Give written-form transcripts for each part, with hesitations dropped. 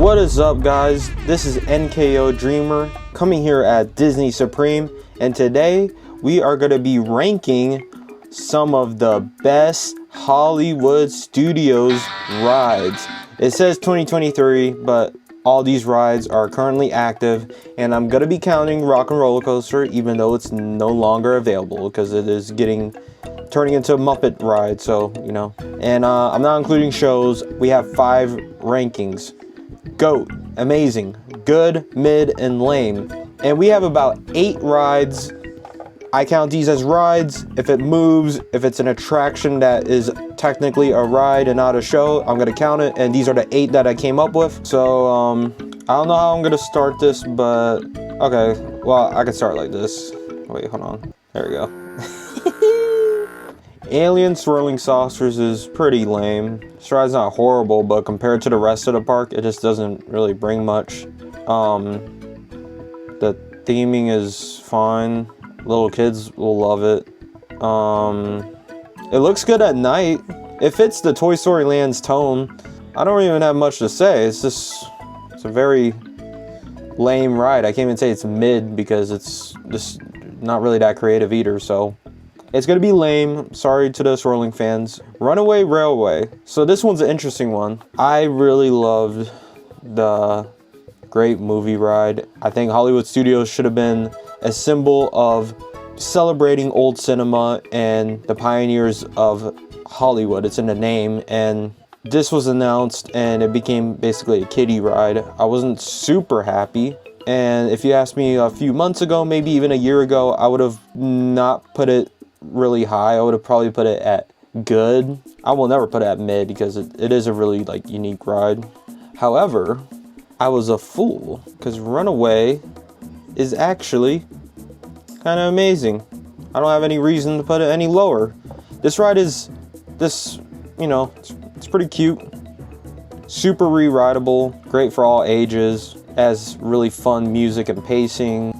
What is up, guys? This is NKO Dreamer coming here at Disney Supreme, and today we are going to be ranking some of the best Hollywood Studios rides. It says 2023, but all these rides are currently active, and I'm going to be counting Rock and Roller Coaster even though it's no longer available because it is turning into a Muppet ride, so you know. And I'm not including shows. We have 5 rankings: GOAT, amazing, good, mid, and lame. And we have about 8 rides. I count these as rides. If it moves, if it's an attraction that is technically a ride and not a show, I'm gonna count it. And these are the 8 that I came up with. So I don't know how I'm gonna start this, but okay, well, I can start like this. Wait, hold on, there we go. Alien Swirling Saucers is pretty lame. This ride's not horrible, but compared to the rest of the park, it just doesn't really bring much. The theming is fine. Little kids will love it. It looks good at night. It fits the Toy Story Land's tone. I don't even have much to say. It's a very lame ride. I can't even say it's mid because it's just not really that creative either, so it's gonna be lame. Sorry to the swirling fans. Runaway Railway. So this one's an interesting one. I really loved the Great Movie Ride. I think Hollywood Studios should have been a symbol of celebrating old cinema and the pioneers of Hollywood. It's in the name, and this was announced and it became basically a kiddie ride. I wasn't super happy. And if you asked me a few months ago, maybe even a year ago, I would have not put it really high. I would have probably put it at good. I will never put it at mid because it is a really unique ride. However, I was a fool because Runaway is actually kind of amazing. I don't have any reason to put it any lower. This ride is it's pretty cute, super re-rideable, great for all ages, has really fun music and pacing.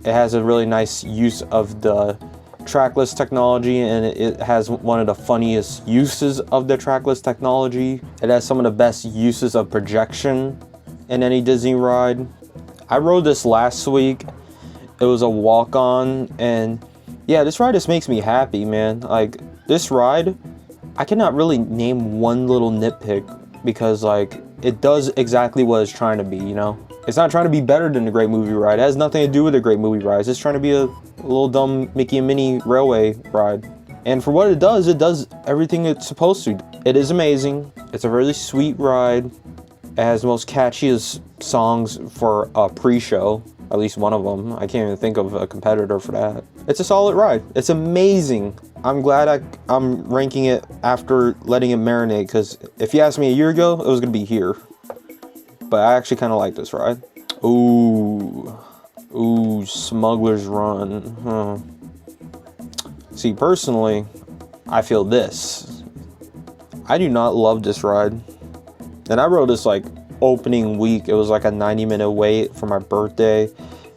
It has a really nice use of the trackless technology, and it has one of the funniest uses of the trackless technology. It has some of the best uses of projection in any Disney ride. I rode this last week. It was a walk-on, and yeah, this ride just makes me happy, man. Like, this ride, I cannot really name one little nitpick because it does exactly what it's trying to be, you know? It's not trying to be better than the Great Movie Ride. It has nothing to do with the Great Movie Ride. It's just trying to be a little dumb Mickey and Minnie railway ride. And for what it does everything it's supposed to. It is amazing. It's a really sweet ride. It has the most catchiest songs for a pre-show. At least one of them. I can't even think of a competitor for that. It's a solid ride. It's amazing. I'm glad I'm ranking it after letting it marinate, because if you asked me a year ago, it was going to be here. But I actually kind of like this ride. Ooh, Smuggler's Run. Huh. See, personally, I feel this. I do not love this ride. And I rode this opening week. It was a 90-minute wait for my birthday.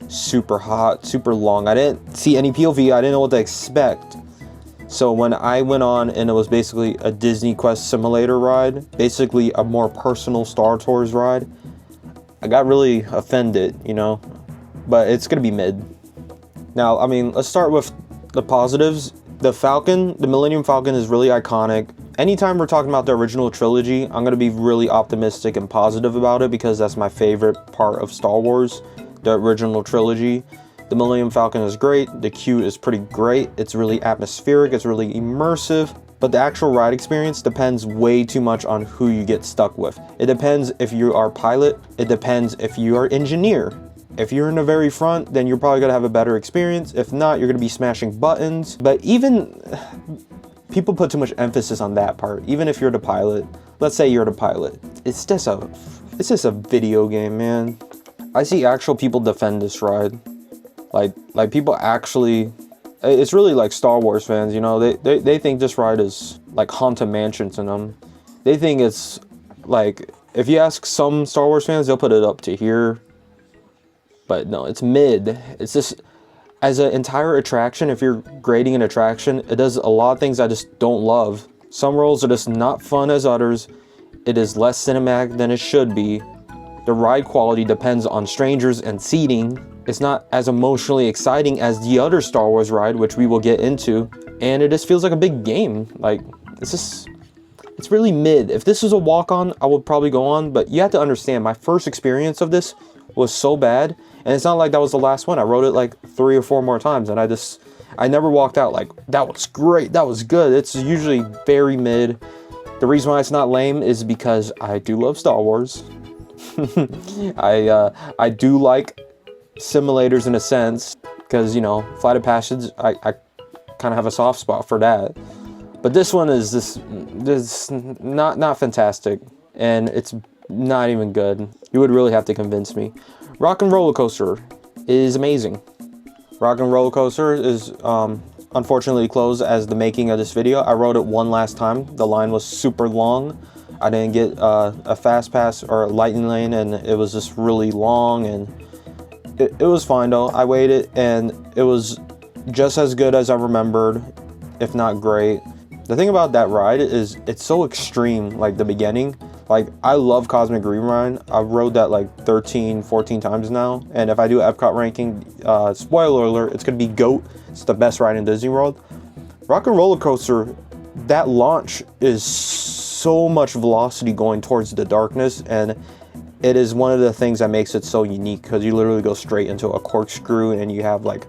Super hot, super long. I didn't see any POV. I didn't know what to expect. So when I went on and it was basically a Disney Quest simulator ride, basically a more personal Star Tours ride, I got really offended, you know, but it's gonna be mid. Now, I mean, let's start with the positives. The Falcon, the Millennium Falcon, is really iconic. Anytime we're talking about the original trilogy, I'm gonna be really optimistic and positive about it because that's my favorite part of Star Wars, the original trilogy. The Millennium Falcon is great. The queue is pretty great. It's really atmospheric. It's really immersive. But the actual ride experience depends way too much on who you get stuck with. It depends if you are pilot. It depends if you are engineer. If you're in the very front, then you're probably gonna have a better experience. If not, you're gonna be smashing buttons. But even people put too much emphasis on that part. Even if you're the pilot, let's say you're the pilot, it's just a video game, man. I see actual people defend this ride. Like people actually, it's really like Star Wars fans, you know, they think this ride is like Haunted Mansion to them. They think it's if you ask some Star Wars fans, they'll put it up to here. But no, it's mid. It's just, as an entire attraction, if you're grading an attraction, it does a lot of things I just don't love. Some rolls are just not fun as others, It is less cinematic than it should be. The ride quality depends on strangers and seating. It's not as emotionally exciting as the other Star Wars ride, which we will get into. And it just feels like a big game. Like, it's really mid. If this was a walk-on, I would probably go on. But you have to understand, my first experience of this was so bad. And it's not like that was the last one. I rode it like 3 or 4 more times. And I never walked out like, that was great, that was good. It's usually very mid. The reason why it's not lame is because I do love Star Wars. I do like simulators in a sense, because, you know, Flight of Passage, I kind of have a soft spot for that. But this one is this not fantastic, and it's not even good. You would really have to convince me. Rock and Roller Coaster is amazing. Rock and Roller Coaster is unfortunately closed as the making of this video. I rode it one last time. The line was super long. I didn't get a fast pass or a lightning lane, and it was just really long, and it was fine though. I waited, and it was just as good as I remembered, if not great. The thing about that ride is it's so extreme, like the beginning. Like, I love Cosmic Rewind. I've rode that like 13, 14 times now, and if I do Epcot ranking, spoiler alert, it's gonna be GOAT. It's the best ride in Disney World. Rock and Roller Coaster, that launch is so much velocity going towards the darkness, and it is one of the things that makes it so unique, because you literally go straight into a corkscrew, and you have like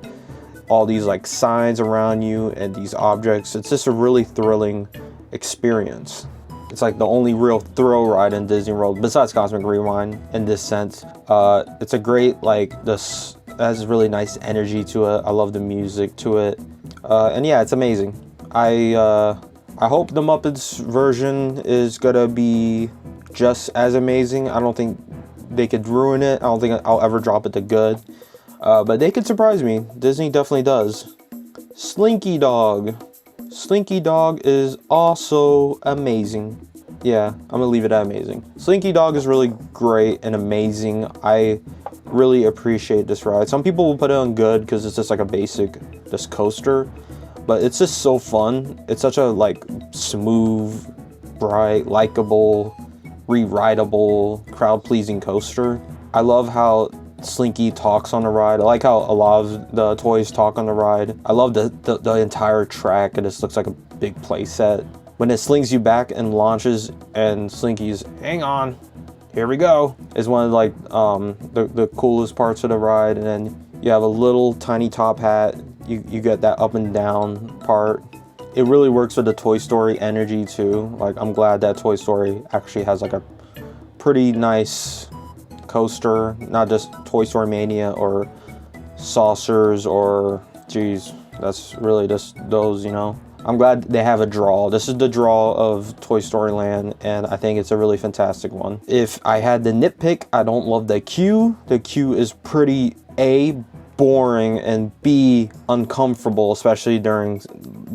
all these like signs around you and these objects. It's just a really thrilling experience. It's like the only real thrill ride in Disney World besides Cosmic Rewind in this sense. It's a great, like, this has really nice energy to it. I love the music to it, and yeah, it's amazing. I hope the Muppets version is gonna be just as amazing. I don't think they could ruin it. I don't think I'll ever drop it to good, but they could surprise me. Disney definitely does. Slinky Dog. Slinky Dog is also amazing. Yeah, I'm gonna leave it at amazing. Slinky Dog is really great and amazing. I really appreciate this ride. Some people will put it on good because it's just like a basic just coaster, but it's just so fun. It's such a like smooth, bright, likable, re-rideable, crowd-pleasing coaster. I love how Slinky talks on the ride. I like how a lot of the toys talk on the ride. I love the entire track. It just looks like a big play set. When it slings you back and launches, and Slinky's "hang on, here we go" is one of like the coolest parts of the ride. And then you have a little tiny top hat. You get that up and down part. It really works with the Toy Story energy too. Like, I'm glad that Toy Story actually has like a pretty nice coaster, not just Toy Story Mania or Saucers or, geez, that's really just those, you know. I'm glad they have a draw. This is the draw of Toy Story Land, and I think it's a really fantastic one. If I had to nitpick, I don't love the queue. The queue is pretty A, boring, and B, uncomfortable, especially during,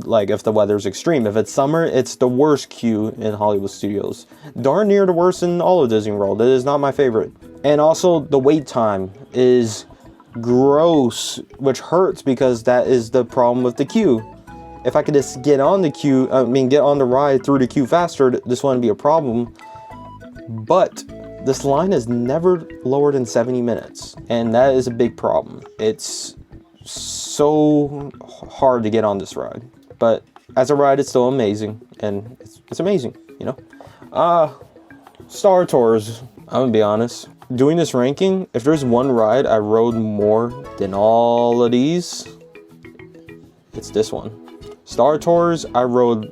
like, if the weather's extreme. If it's summer, it's the worst queue in Hollywood Studios. Darn near the worst in all of Disney World. It is not my favorite. And also, the wait time is gross, which hurts because that is the problem with the queue. If I could just get on the queue, get on the ride through the queue faster, this wouldn't be a problem. But this line is never lower than 70 minutes, and that is a big problem. It's so hard to get on this ride, but as a ride, it's still amazing, and it's amazing, you know? Star Tours, I'm gonna be honest. Doing this ranking, if there's one ride I rode more than all of these, it's this one. Star Tours, I rode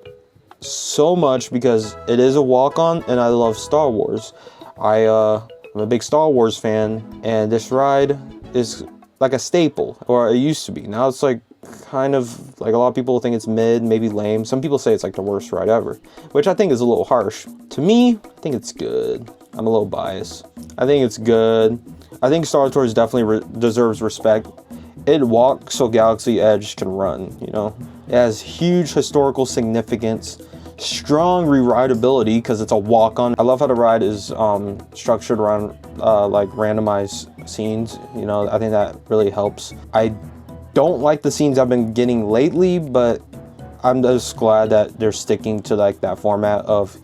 so much because it is a walk-on, and I love Star Wars. I'm a big Star Wars fan, and this ride is like a staple, or it used to be. Now it's like kind of like, a lot of people think it's mid, maybe lame. Some people say it's like the worst ride ever, which I think is a little harsh. To me, I think it's good. I'm a little biased. I think it's good. I think Star Tours definitely deserves respect. It walks so Galaxy Edge can run, you know? It has huge historical significance, strong re-rideability because it's a walk-on. I love how the ride is structured around like randomized scenes. You know, I think that really helps. I don't like the scenes I've been getting lately, but I'm just glad that they're sticking to like that format of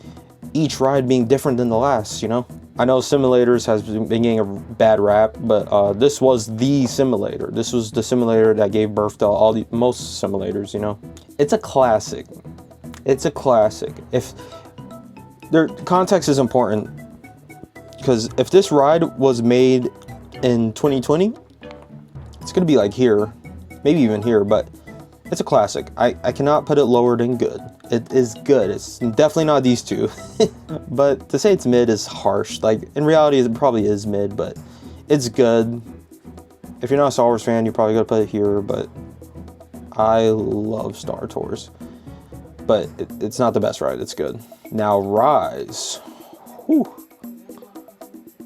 each ride being different than the last, you know? I know simulators has been getting a bad rap, but this was the simulator. This was the simulator that gave birth to most simulators, you know? It's a classic. It's a classic. If their context is important, because if this ride was made in 2020, it's gonna be like here, maybe even here, but it's a classic. I cannot put it lower than good. It is good. It's definitely not these two. But to say it's mid is harsh. Like, in reality, it probably is mid, but it's good. If you're not a Star Wars fan, you're probably gonna put it here, but I love Star Tours. But it's not the best ride. It's good. Now, Rise. Whew.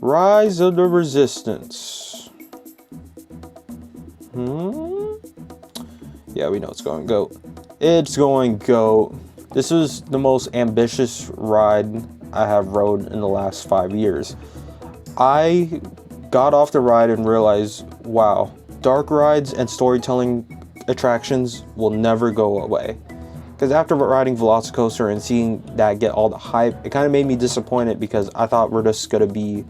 Rise of the Resistance. Yeah, we know it's going GOAT. It's going GOAT. This is the most ambitious ride I have rode in the last 5 years. I got off the ride and realized, wow, dark rides and storytelling attractions will never go away. Because after riding Velocicoaster and seeing that get all the hype, it kind of made me disappointed because I thought we're just going to be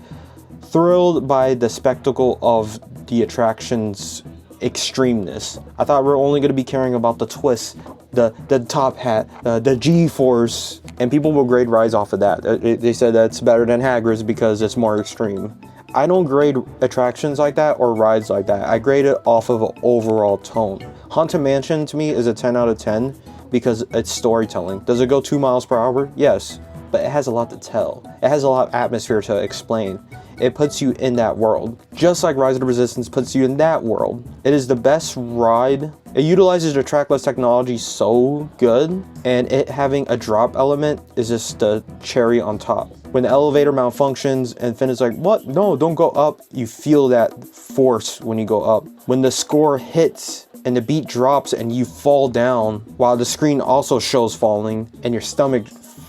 thrilled by the spectacle of the attraction's extremeness. I thought we were only going to be caring about the twists, the top hat, the G-force, and people will grade rides off of that. They said that's better than Hagrid's because it's more extreme. I don't grade attractions like that or rides like that. I grade it off of an overall tone. Haunted Mansion to me is a 10 out of 10 because it's storytelling. Does it go 2 miles per hour? Yes, but it has a lot to tell. It has a lot of atmosphere to explain. It puts you in that world. Just like Rise of the Resistance puts you in that world. It is the best ride. It utilizes the trackless technology so good, and it having a drop element is just the cherry on top. When the elevator malfunctions and Finn is like, what? No, don't go up. You feel that force when you go up. When the score hits and the beat drops and you fall down while the screen also shows falling and your stomach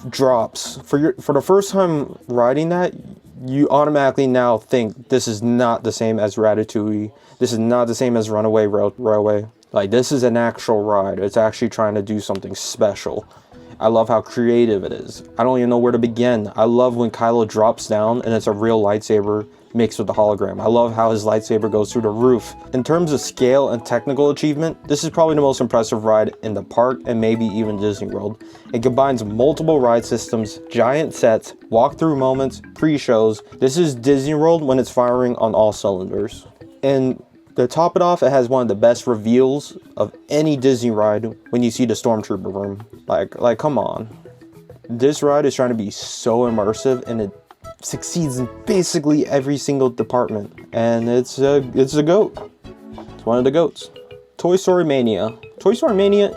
drops. For the first time riding that, you automatically now think this is not the same as Ratatouille. This is not the same as Runaway Railway. Like, this is an actual ride. It's actually trying to do something special. I love how creative it is. I don't even know where to begin. I love when Kylo drops down and it's a real lightsaber mixed with the hologram. I love how his lightsaber goes through the roof. In terms of scale and technical achievement, this is probably the most impressive ride in the park and maybe even Disney World. It combines multiple ride systems, giant sets, walkthrough moments, pre-shows. This is Disney World when it's firing on all cylinders. And to top it off, it has one of the best reveals of any Disney ride when you see the Stormtrooper room. Like, come on. This ride is trying to be so immersive, and it succeeds in basically every single department. And it's a GOAT. It's one of the GOATs. Toy Story Mania. Toy Story Mania,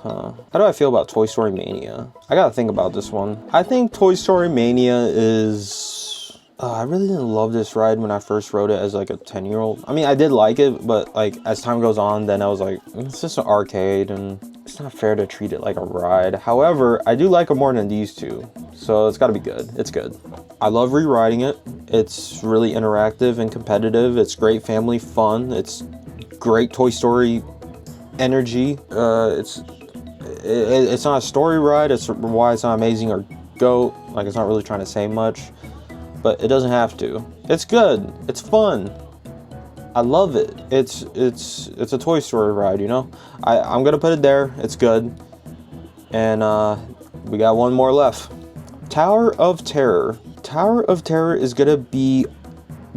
huh? How do I feel about Toy Story Mania? I gotta think about this one. I think Toy Story Mania is... I really didn't love this ride when I first rode it as like a 10-year-old. I mean, I did like it, but like as time goes on, then I was like, it's just an arcade and it's not fair to treat it like a ride. However, I do like it more than these two, so it's gotta be good. It's good. I love rewriting it. It's really interactive and competitive. It's great family fun. It's great Toy Story energy. It's not a story ride. It's why it's not amazing or GOAT. Like, it's not really trying to say much. But it doesn't have to. It's good. It's fun. I love it. It's a Toy Story ride, you know? I'm gonna put it there. It's good. And we got one more left. Tower of Terror. Tower of Terror is gonna be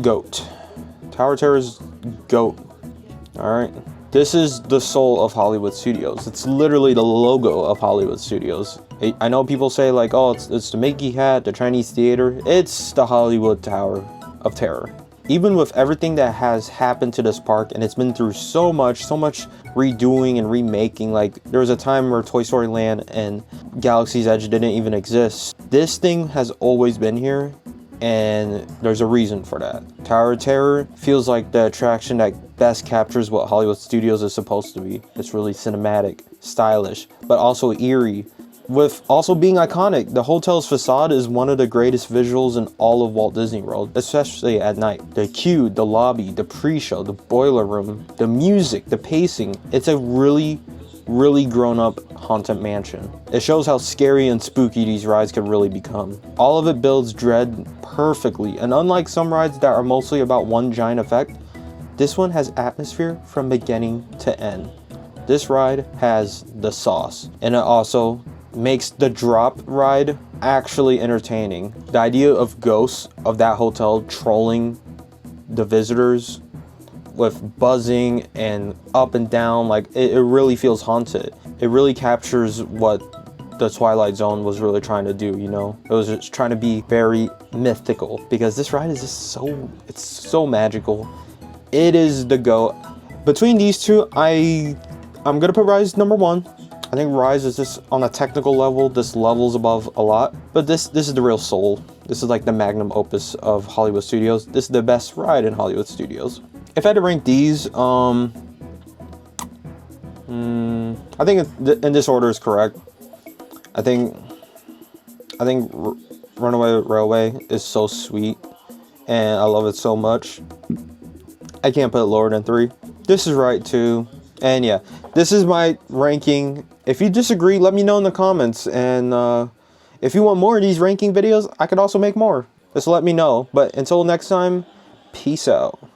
GOAT. Tower of Terror is GOAT. Alright. This is the soul of Hollywood Studios. It's literally the logo of Hollywood Studios. I know people say like, oh, it's the Mickey hat, the Chinese theater. It's the Hollywood Tower of Terror. Even with everything that has happened to this park, and it's been through so much redoing and remaking. Like, there was a time where Toy Story Land and Galaxy's Edge didn't even exist. This thing has always been here, and there's a reason for that. Tower of Terror feels like the attraction that best captures what Hollywood Studios is supposed to be. It's really cinematic, stylish, but also eerie. With also being iconic, the hotel's facade is one of the greatest visuals in all of Walt Disney World, especially at night. The queue, the lobby, the pre-show, the boiler room, the music, the pacing. It's a really really grown up haunted mansion. It shows how scary and spooky these rides can really become. All of it builds dread perfectly, and unlike some rides that are mostly about one giant effect, this one has atmosphere from beginning to end. This ride has the sauce, and it also makes the drop ride actually entertaining. The idea of ghosts of that hotel trolling the visitors with buzzing and up and down, like it really feels haunted. It really captures what the Twilight Zone was really trying to do, you know? It was just trying to be very mythical, because this ride is just it's so magical. It is the GOAT. Between these two, I'm gonna put Rise number 1. I think Rise is just, on a technical level, this levels above a lot. But this is the real soul. This is like the magnum opus of Hollywood Studios. This is the best ride in Hollywood Studios. If I had to rank these, I think in this order is correct. I think Runaway Railway is so sweet, and I love it so much. I can't put it lower than 3. This is right too. And yeah, this is my ranking. If you disagree, let me know in the comments. And if you want more of these ranking videos, I could also make more. Just let me know. But until next time, peace out.